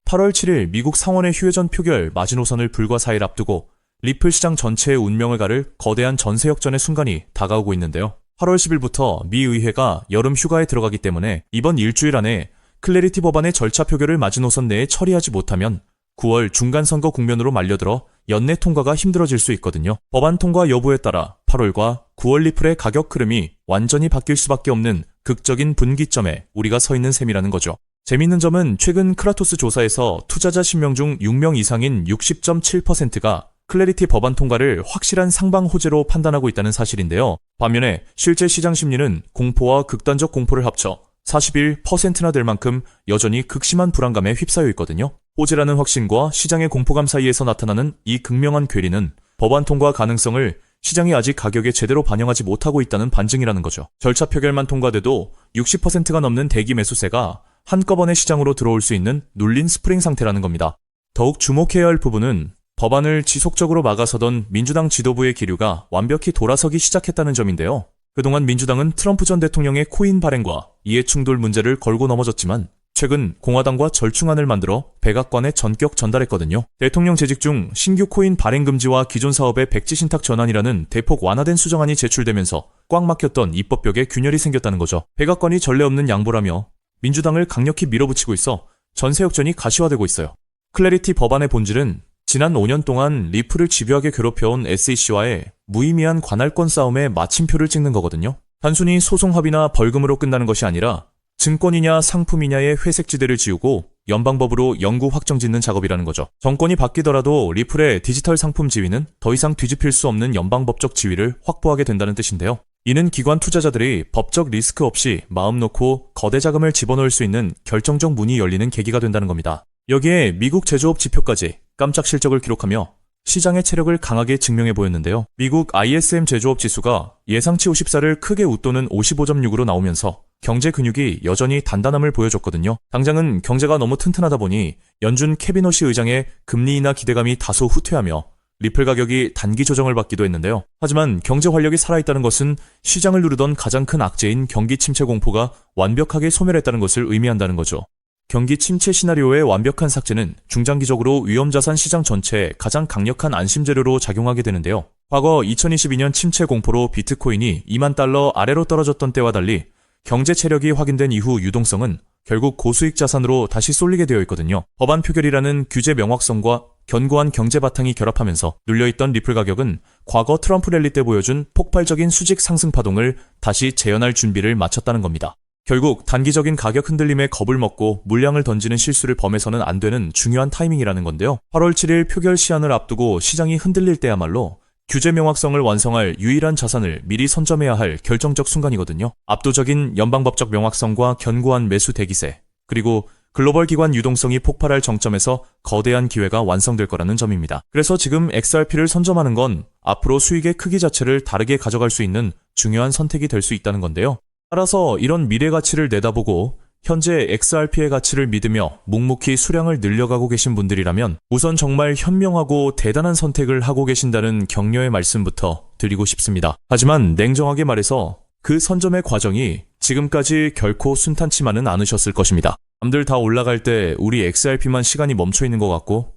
8월 7일 미국 상원의 휴회전 표결 마지노선을 불과 4일 앞두고 리플 시장 전체의 운명을 가를 거대한 전세 역전의 순간이 다가오고 있는데요. 8월 10일부터 미 의회가 여름 휴가에 들어가기 때문에 이번 일주일 안에 클래리티 법안의 절차 표결을 마지노선 내에 처리하지 못하면 9월 중간선거 국면으로 말려들어 연내 통과가 힘들어질 수 있거든요. 법안 통과 여부에 따라 8월과 9월 리플의 가격 흐름이 완전히 바뀔 수밖에 없는 극적인 분기점에 우리가 서 있는 셈이라는 거죠. 재미있는 점은 최근 크라토스 조사에서 투자자 10명 중 6명 이상인 60.7%가 클래리티 법안 통과를 확실한 상방 호재로 판단하고 있다는 사실인데요. 반면에 실제 시장 심리는 공포와 극단적 공포를 합쳐 41%나 될 만큼 여전히 극심한 불안감에 휩싸여 있거든요. 호재라는 확신과 시장의 공포감 사이에서 나타나는 이 극명한 괴리는 법안 통과 가능성을 시장이 아직 가격에 제대로 반영하지 못하고 있다는 반증이라는 거죠. 절차 표결만 통과돼도 60%가 넘는 대기 매수세가 한꺼번에 시장으로 들어올 수 있는 눌린 스프링 상태라는 겁니다. 더욱 주목해야 할 부분은 법안을 지속적으로 막아서던 민주당 지도부의 기류가 완벽히 돌아서기 시작했다는 점인데요. 그동안 민주당은 트럼프 전 대통령의 코인 발행과 이해 충돌 문제를 걸고 넘어졌지만 최근 공화당과 절충안을 만들어 백악관에 전격 전달했거든요. 대통령 재직 중 신규 코인 발행 금지와 기존 사업의 백지 신탁 전환이라는 대폭 완화된 수정안이 제출되면서 꽉 막혔던 입법벽에 균열이 생겼다는 거죠. 백악관이 전례 없는 양보라며 민주당을 강력히 밀어붙이고 있어 전세 역전이 가시화되고 있어요. 클래리티 법안의 본질은 지난 5년 동안 리플을 집요하게 괴롭혀온 SEC와의 무의미한 관할권 싸움에 마침표를 찍는 거거든요. 단순히 소송 합의나 벌금으로 끝나는 것이 아니라 증권이냐 상품이냐의 회색지대를 지우고 연방법으로 영구 확정짓는 작업이라는 거죠. 정권이 바뀌더라도 리플의 디지털 상품 지위는 더 이상 뒤집힐 수 없는 연방법적 지위를 확보하게 된다는 뜻인데요. 이는 기관 투자자들이 법적 리스크 없이 마음 놓고 거대 자금을 집어넣을 수 있는 결정적 문이 열리는 계기가 된다는 겁니다. 여기에 미국 제조업 지표까지 깜짝 실적을 기록하며 시장의 체력을 강하게 증명해 보였는데요. 미국 ISM 제조업 지수가 예상치 54를 크게 웃도는 55.6으로 나오면서 경제 근육이 여전히 단단함을 보여줬거든요. 당장은 경제가 너무 튼튼하다 보니 연준 케빈 호시 의장의 금리 인하 기대감이 다소 후퇴하며 리플 가격이 단기 조정을 받기도 했는데요. 하지만 경제 활력이 살아있다는 것은 시장을 누르던 가장 큰 악재인 경기 침체 공포가 완벽하게 소멸했다는 것을 의미한다는 거죠. 경기 침체 시나리오의 완벽한 삭제는 중장기적으로 위험자산 시장 전체에 가장 강력한 안심재료로 작용하게 되는데요. 과거 2022년 침체 공포로 비트코인이 2만 달러 아래로 떨어졌던 때와 달리 경제 체력이 확인된 이후 유동성은 결국 고수익 자산으로 다시 쏠리게 되어 있거든요. 법안 표결이라는 규제 명확성과 견고한 경제 바탕이 결합하면서 눌려있던 리플 가격은 과거 트럼프 랠리 때 보여준 폭발적인 수직 상승 파동을 다시 재현할 준비를 마쳤다는 겁니다. 결국 단기적인 가격 흔들림에 겁을 먹고 물량을 던지는 실수를 범해서는 안 되는 중요한 타이밍이라는 건데요. 8월 7일 표결 시한을 앞두고 시장이 흔들릴 때야말로 규제 명확성을 완성할 유일한 자산을 미리 선점해야 할 결정적 순간이거든요. 압도적인 연방법적 명확성과 견고한 매수 대기세, 그리고 글로벌 기관 유동성이 폭발할 정점에서 거대한 기회가 완성될 거라는 점입니다. 그래서 지금 XRP를 선점하는 건 앞으로 수익의 크기 자체를 다르게 가져갈 수 있는 중요한 선택이 될 수 있다는 건데요. 따라서 이런 미래 가치를 내다보고 현재 XRP의 가치를 믿으며 묵묵히 수량을 늘려가고 계신 분들이라면 우선 정말 현명하고 대단한 선택을 하고 계신다는 격려의 말씀부터 드리고 싶습니다. 하지만 냉정하게 말해서 그 선점의 과정이 지금까지 결코 순탄치만은 않으셨을 것입니다. 남들 다 올라갈 때 우리 XRP만 시간이 멈춰 있는 것 같고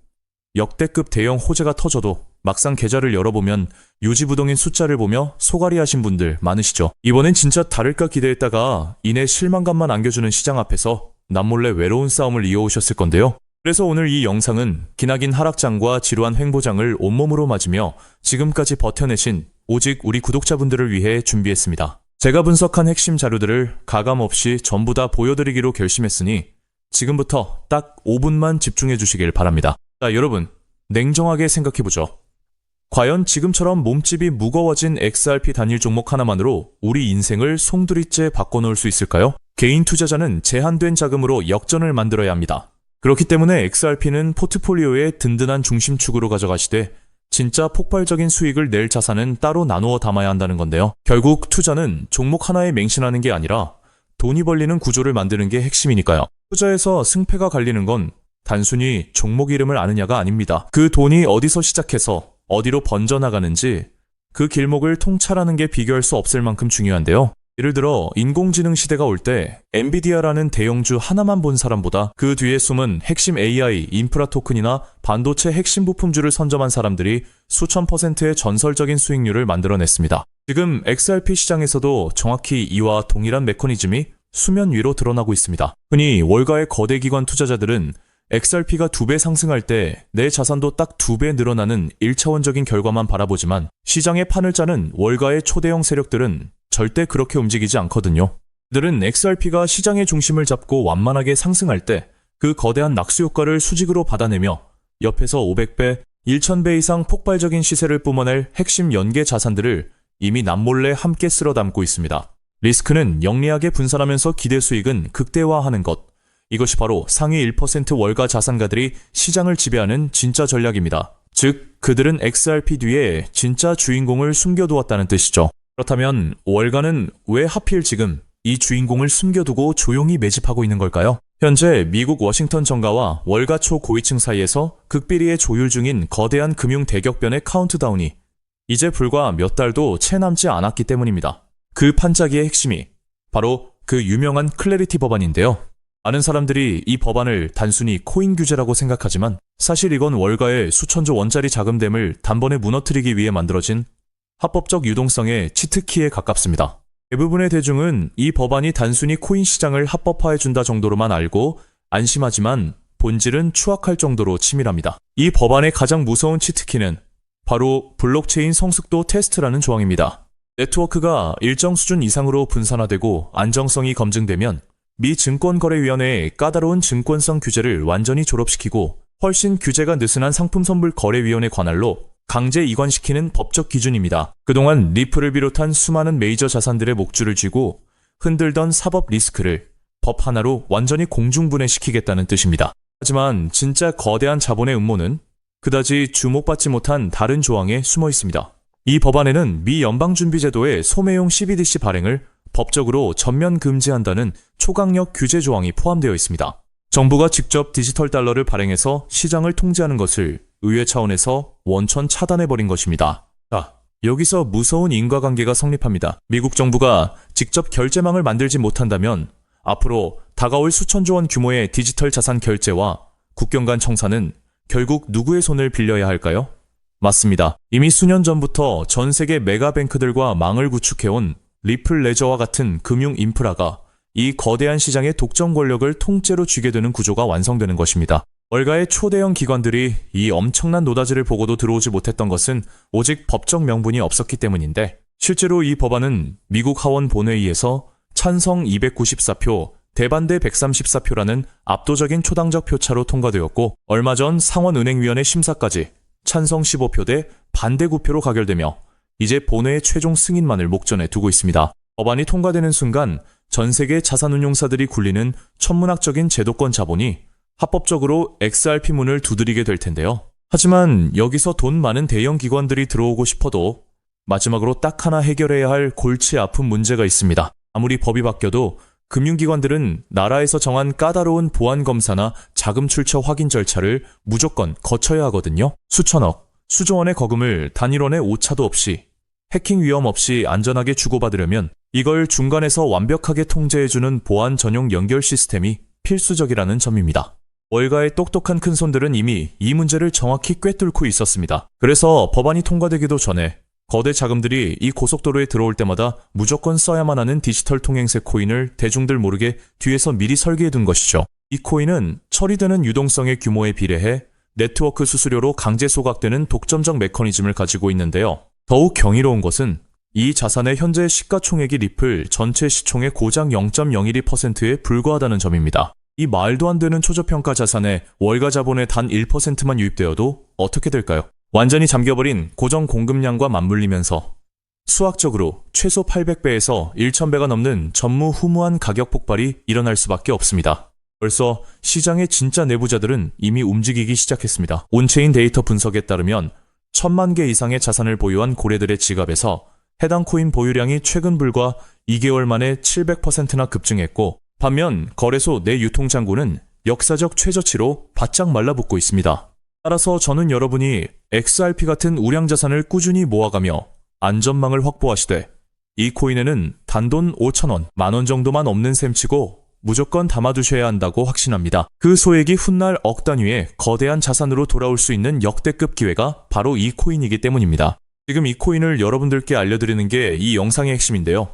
역대급 대형 호재가 터져도 막상 계좌를 열어보면 요지부동인 숫자를 보며 소갈이 하신 분들 많으시죠. 이번엔 진짜 다를까 기대했다가 이내 실망감만 안겨주는 시장 앞에서 남몰래 외로운 싸움을 이어오셨을 건데요. 그래서 오늘 이 영상은 기나긴 하락장과 지루한 횡보장을 온몸으로 맞으며 지금까지 버텨내신 오직 우리 구독자분들을 위해 준비했습니다. 제가 분석한 핵심 자료들을 가감없이 전부 다 보여드리기로 결심했으니 지금부터 딱 5분만 집중해 주시길 바랍니다. 자, 여러분, 냉정하게 생각해보죠. 과연 지금처럼 몸집이 무거워진 XRP 단일 종목 하나만으로 우리 인생을 송두리째 바꿔놓을 수 있을까요? 개인 투자자는 제한된 자금으로 역전을 만들어야 합니다. 그렇기 때문에 XRP는 포트폴리오의 든든한 중심축으로 가져가시되 진짜 폭발적인 수익을 낼 자산은 따로 나누어 담아야 한다는 건데요. 결국 투자는 종목 하나에 맹신하는 게 아니라 돈이 벌리는 구조를 만드는 게 핵심이니까요. 투자에서 승패가 갈리는 건 단순히 종목 이름을 아느냐가 아닙니다. 그 돈이 어디서 시작해서 어디로 번져나가는지 그 길목을 통찰하는 게 비교할 수 없을 만큼 중요한데요. 예를 들어 인공지능 시대가 올 때 엔비디아라는 대형주 하나만 본 사람보다 그 뒤에 숨은 핵심 AI, 인프라 토큰이나 반도체 핵심 부품주를 선점한 사람들이 수천 %의 전설적인 수익률을 만들어냈습니다. 지금 XRP 시장에서도 정확히 이와 동일한 메커니즘이 수면 위로 드러나고 있습니다. 흔히 월가의 거대 기관 투자자들은 XRP가 2배 상승할 때 내 자산도 딱 2배 늘어나는 1차원적인 결과만 바라보지만 시장의 판을 짜는 월가의 초대형 세력들은 절대 그렇게 움직이지 않거든요. 그들은 XRP가 시장의 중심을 잡고 완만하게 상승할 때 그 거대한 낙수 효과를 수직으로 받아내며 옆에서 500배, 1000배 이상 폭발적인 시세를 뿜어낼 핵심 연계 자산들을 이미 남몰래 함께 쓸어 담고 있습니다. 리스크는 영리하게 분산하면서 기대 수익은 극대화하는 것. 이것이 바로 상위 1% 월가 자산가들이 시장을 지배하는 진짜 전략입니다. 즉, 그들은 XRP 뒤에 진짜 주인공을 숨겨두었다는 뜻이죠. 그렇다면 월가는 왜 하필 지금 이 주인공을 숨겨두고 조용히 매집하고 있는 걸까요? 현재 미국 워싱턴 정가와 월가 초 고위층 사이에서 극비리에 조율 중인 거대한 금융 대격변의 카운트다운이 이제 불과 몇 달도 채 남지 않았기 때문입니다. 그 판짜기의 핵심이 바로 그 유명한 클래리티 법안인데요. 많은 사람들이 이 법안을 단순히 코인 규제라고 생각하지만 사실 이건 월가의 수천조 원짜리 자금댐을 단번에 무너뜨리기 위해 만들어진 합법적 유동성의 치트키에 가깝습니다. 대부분의 대중은 이 법안이 단순히 코인 시장을 합법화해준다 정도로만 알고 안심하지만 본질은 추악할 정도로 치밀합니다. 이 법안의 가장 무서운 치트키는 바로 블록체인 성숙도 테스트라는 조항입니다. 네트워크가 일정 수준 이상으로 분산화되고 안정성이 검증되면 미 증권거래위원회의 까다로운 증권성 규제를 완전히 졸업시키고 훨씬 규제가 느슨한 상품선불거래위원회 관할로 강제 이관시키는 법적 기준입니다. 그동안 리플을 비롯한 수많은 메이저 자산들의 목줄을 쥐고 흔들던 사법 리스크를 법 하나로 완전히 공중분해시키겠다는 뜻입니다. 하지만 진짜 거대한 자본의 음모는 그다지 주목받지 못한 다른 조항에 숨어 있습니다. 이 법안에는 미 연방준비제도의 소매용 CBDC 발행을 법적으로 전면 금지한다는 초강력 규제 조항이 포함되어 있습니다. 정부가 직접 디지털 달러를 발행해서 시장을 통제하는 것을 의회 차원에서 원천 차단해버린 것입니다. 자, 여기서 무서운 인과관계가 성립합니다. 미국 정부가 직접 결제망을 만들지 못한다면 앞으로 다가올 수천조 원 규모의 디지털 자산 결제와 국경 간 청산은 결국 누구의 손을 빌려야 할까요? 맞습니다. 이미 수년 전부터 전 세계 메가뱅크들과 망을 구축해온 리플 레저와 같은 금융 인프라가 이 거대한 시장의 독점 권력을 통째로 쥐게 되는 구조가 완성되는 것입니다. 월가의 초대형 기관들이 이 엄청난 노다지를 보고도 들어오지 못했던 것은 오직 법적 명분이 없었기 때문인데 실제로 이 법안은 미국 하원 본회의에서 찬성 294표, 대반대 134표라는 압도적인 초당적 표차로 통과되었고 얼마 전 상원은행위원회 심사까지 찬성 15표 대 반대 9표로 가결되며 이제 본회의 최종 승인만을 목전에 두고 있습니다. 법안이 통과되는 순간 전 세계 자산운용사들이 굴리는 천문학적인 제도권 자본이 합법적으로 XRP 문을 두드리게 될 텐데요. 하지만 여기서 돈 많은 대형 기관들이 들어오고 싶어도 마지막으로 딱 하나 해결해야 할 골치 아픈 문제가 있습니다. 아무리 법이 바뀌어도 금융기관들은 나라에서 정한 까다로운 보안검사나 자금 출처 확인 절차를 무조건 거쳐야 하거든요. 수천억, 수조 원의 거금을 단일원의 오차도 없이 해킹 위험 없이 안전하게 주고받으려면 이걸 중간에서 완벽하게 통제해주는 보안 전용 연결 시스템이 필수적이라는 점입니다. 월가의 똑똑한 큰손들은 이미 이 문제를 정확히 꿰뚫고 있었습니다. 그래서 법안이 통과되기도 전에 거대 자금들이 이 고속도로에 들어올 때마다 무조건 써야만 하는 디지털 통행세 코인을 대중들 모르게 뒤에서 미리 설계해둔 것이죠. 이 코인은 처리되는 유동성의 규모에 비례해 네트워크 수수료로 강제 소각되는 독점적 메커니즘을 가지고 있는데요. 더욱 경이로운 것은 이 자산의 현재 시가총액이 리플 전체 시총의 고작 0.012%에 불과하다는 점입니다. 이 말도 안 되는 초저평가 자산에 월가 자본의 단 1%만 유입되어도 어떻게 될까요? 완전히 잠겨버린 고정 공급량과 맞물리면서 수학적으로 최소 800배에서 1000배가 넘는 전무후무한 가격 폭발이 일어날 수밖에 없습니다. 벌써 시장의 진짜 내부자들은 이미 움직이기 시작했습니다. 온체인 데이터 분석에 따르면 1000만 개 이상의 자산을 보유한 고래들의 지갑에서 해당 코인 보유량이 최근 불과 2개월 만에 700%나 급증했고 반면 거래소 내 유통장고는 역사적 최저치로 바짝 말라붙고 있습니다. 따라서 저는 여러분이 XRP 같은 우량 자산을 꾸준히 모아가며 안전망을 확보하시되 이 코인에는 단돈 5,000원, 10,000원 정도만 없는 셈치고 무조건 담아두셔야 한다고 확신합니다. 그 소액이 훗날 억 단위의 거대한 자산으로 돌아올 수 있는 역대급 기회가 바로 이 코인이기 때문입니다. 지금 이 코인을 여러분들께 알려드리는 게 이 영상의 핵심인데요.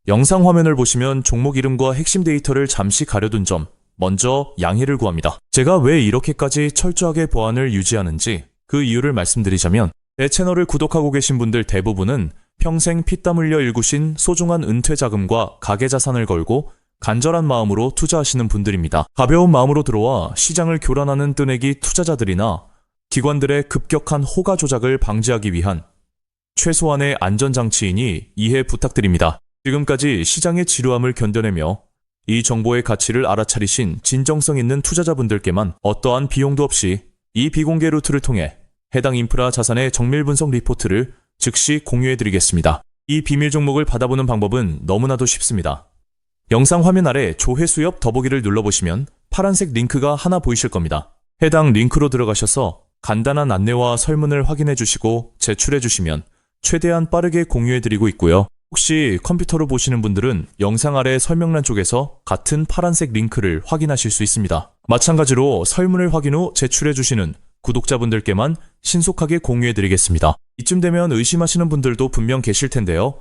영상 화면을 보시면 종목 이름과 핵심 데이터를 잠시 가려둔 점, 먼저 양해를 구합니다. 제가 왜 이렇게까지 철저하게 보안을 유지하는지 그 이유를 말씀드리자면, 제 채널을 구독하고 계신 분들 대부분은 평생 피땀 흘려 일구신 소중한 은퇴 자금과 가계 자산을 걸고 간절한 마음으로 투자하시는 분들입니다. 가벼운 마음으로 들어와 시장을 교란하는 뜨내기 투자자들이나 기관들의 급격한 호가 조작을 방지하기 위한 최소한의 안전장치이니 이해 부탁드립니다. 지금까지 시장의 지루함을 견뎌내며 이 정보의 가치를 알아차리신 진정성 있는 투자자분들께만 어떠한 비용도 없이 이 비공개 루트를 통해 해당 인프라 자산의 정밀 분석 리포트를 즉시 공유해드리겠습니다. 이 비밀 종목을 받아보는 방법은 너무나도 쉽습니다. 영상 화면 아래 조회수 옆 더보기를 눌러보시면 파란색 링크가 하나 보이실 겁니다. 해당 링크로 들어가셔서 간단한 안내와 설문을 확인해 주시고 제출해 주시면 최대한 빠르게 공유해드리고 있고요. 혹시 컴퓨터로 보시는 분들은 영상 아래 설명란 쪽에서 같은 파란색 링크를 확인하실 수 있습니다. 마찬가지로 설문을 확인 후 제출해 주시는 구독자분들께만 신속하게 공유해드리겠습니다. 이쯤 되면 의심하시는 분들도 분명 계실 텐데요.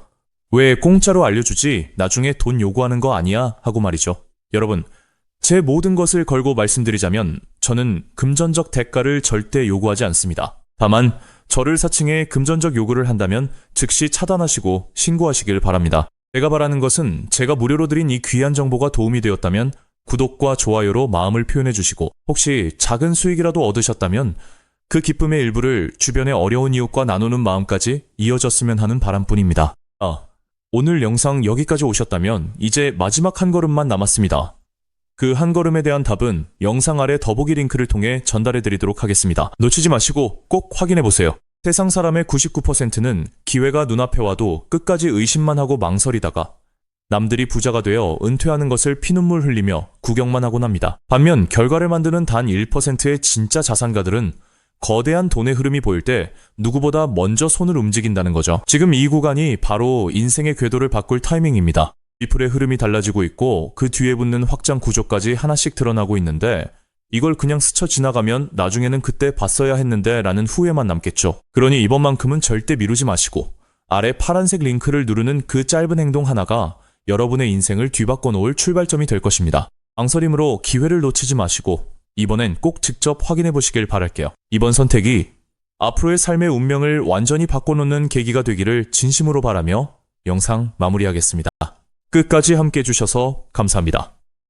왜 공짜로 알려주지 나중에 돈 요구하는 거 아니야? 하고 말이죠. 여러분, 제 모든 것을 걸고 말씀드리자면 저는 금전적 대가를 절대 요구하지 않습니다. 다만 저를 사칭해 금전적 요구를 한다면 즉시 차단하시고 신고하시길 바랍니다. 제가 바라는 것은 제가 무료로 드린 이 귀한 정보가 도움이 되었다면 구독과 좋아요로 마음을 표현해 주시고, 혹시 작은 수익이라도 얻으셨다면 그 기쁨의 일부를 주변의 어려운 이웃과 나누는 마음까지 이어졌으면 하는 바람뿐입니다. 오늘 영상 여기까지 오셨다면 이제 마지막 한 걸음만 남았습니다. 그 한 걸음에 대한 답은 영상 아래 더보기 링크를 통해 전달해 드리도록 하겠습니다. 놓치지 마시고 꼭 확인해 보세요. 세상 사람의 99%는 기회가 눈앞에 와도 끝까지 의심만 하고 망설이다가 남들이 부자가 되어 은퇴하는 것을 피눈물 흘리며 구경만 하곤 합니다. 반면 결과를 만드는 단 1%의 진짜 자산가들은 거대한 돈의 흐름이 보일 때 누구보다 먼저 손을 움직인다는 거죠. 지금 이 구간이 바로 인생의 궤도를 바꿀 타이밍입니다. 리플의 흐름이 달라지고 있고 그 뒤에 붙는 확장 구조까지 하나씩 드러나고 있는데, 이걸 그냥 스쳐 지나가면 나중에는 그때 봤어야 했는데 라는 후회만 남겠죠. 그러니 이번만큼은 절대 미루지 마시고 아래 파란색 링크를 누르는 그 짧은 행동 하나가 여러분의 인생을 뒤바꿔 놓을 출발점이 될 것입니다. 망설임으로 기회를 놓치지 마시고 이번엔 꼭 직접 확인해 보시길 바랄게요. 이번 선택이 앞으로의 삶의 운명을 완전히 바꿔놓는 계기가 되기를 진심으로 바라며 영상 마무리하겠습니다. 끝까지 함께 해주셔서 감사합니다.